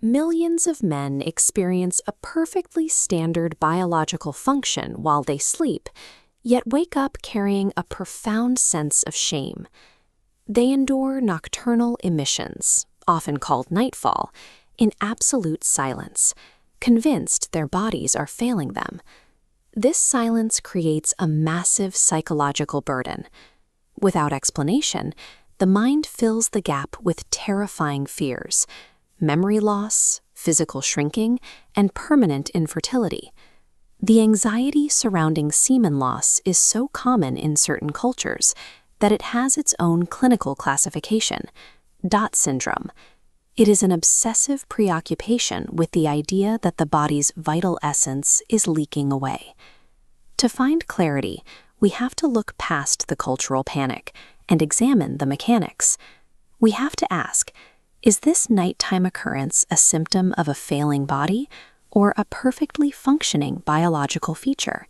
Millions of men experience a perfectly standard biological function while they sleep, yet wake up carrying a profound sense of shame. They endure nocturnal emissions, often called nightfall, in absolute silence, convinced their bodies are failing them. This silence creates a massive psychological burden. Without explanation, the mind fills the gap with terrifying fears: memory loss, physical shrinking, and permanent infertility. The anxiety surrounding semen loss is so common in certain cultures that it has its own clinical classification, DOT syndrome. It is an obsessive preoccupation with the idea that the body's vital essence is leaking away. To find clarity, we have to look past the cultural panic and examine the mechanics. We have to ask, is this nighttime occurrence a symptom of a failing body or a perfectly functioning biological feature?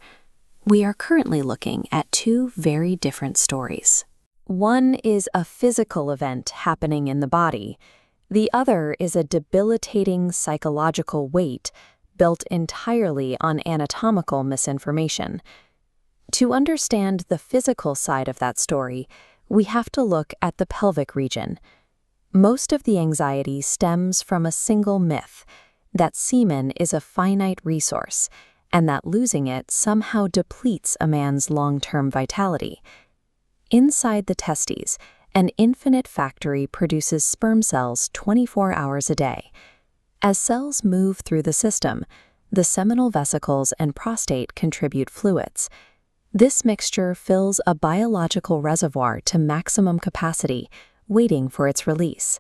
We are currently looking at two very different stories. One is a physical event happening in the body. The other is a debilitating psychological weight built entirely on anatomical misinformation. To understand the physical side of that story, we have to look at the pelvic region. Most of the anxiety stems from a single myth, that semen is a finite resource, and that losing it somehow depletes a man's long-term vitality. Inside the testes, an infinite factory produces sperm cells 24 hours a day. As cells move through the system, the seminal vesicles and prostate contribute fluids. This mixture fills a biological reservoir to maximum capacity, waiting for its release.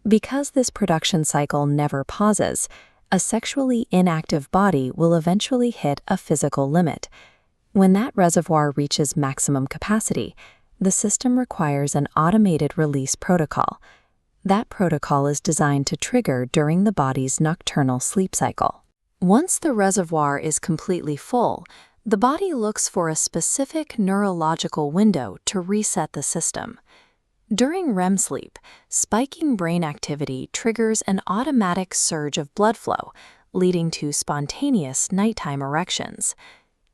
Because this production cycle never pauses, a sexually inactive body will eventually hit a physical limit. When that reservoir reaches maximum capacity, the system requires an automated release protocol. That protocol is designed to trigger during the body's nocturnal sleep cycle. Once the reservoir is completely full, the body looks for a specific neurological window to reset the system. During REM sleep, spiking brain activity triggers an automatic surge of blood flow, leading to spontaneous nighttime erections.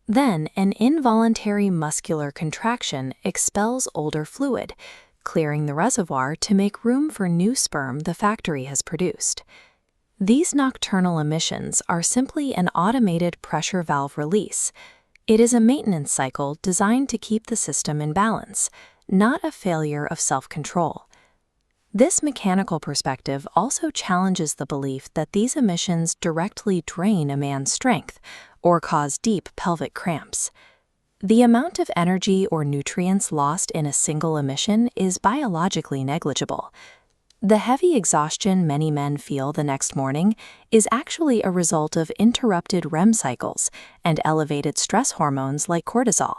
Then, an involuntary muscular contraction expels older fluid, clearing the reservoir to make room for new sperm the factory has produced. These nocturnal emissions are simply an automated pressure valve release. It is a maintenance cycle designed to keep the system in balance, not a failure of self-control. This mechanical perspective also challenges the belief that these emissions directly drain a man's strength or cause deep pelvic cramps. The amount of energy or nutrients lost in a single emission is biologically negligible. The heavy exhaustion many men feel the next morning is actually a result of interrupted REM cycles and elevated stress hormones like cortisol.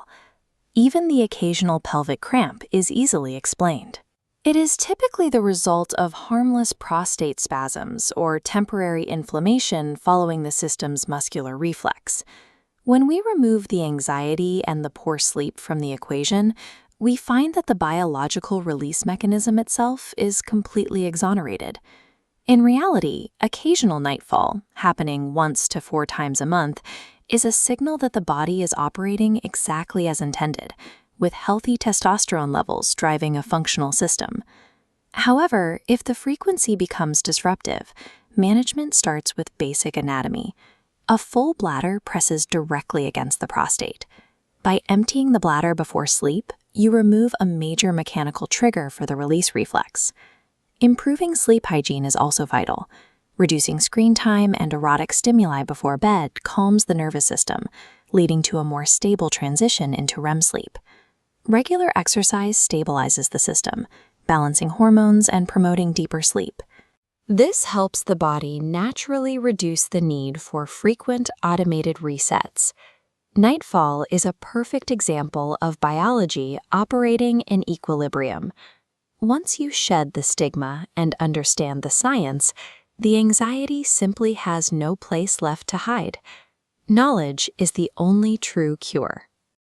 Even the occasional pelvic cramp is easily explained. It is typically the result of harmless prostate spasms or temporary inflammation following the system's muscular reflex. When we remove the anxiety and the poor sleep from the equation, we find that the biological release mechanism itself is completely exonerated. In reality, occasional nightfall, happening once to 4 times a month, is a signal that the body is operating exactly as intended, with healthy testosterone levels driving a functional system. However, if the frequency becomes disruptive, management starts with basic anatomy. A full bladder presses directly against the prostate. By emptying the bladder before sleep, you remove a major mechanical trigger for the release reflex. Improving sleep hygiene is also vital. Reducing screen time and erotic stimuli before bed calms the nervous system, leading to a more stable transition into REM sleep. Regular exercise stabilizes the system, balancing hormones and promoting deeper sleep. This helps the body naturally reduce the need for frequent automated resets. Nightfall is a perfect example of biology operating in equilibrium. Once you shed the stigma and understand the science, the anxiety simply has no place left to hide. Knowledge is the only true cure.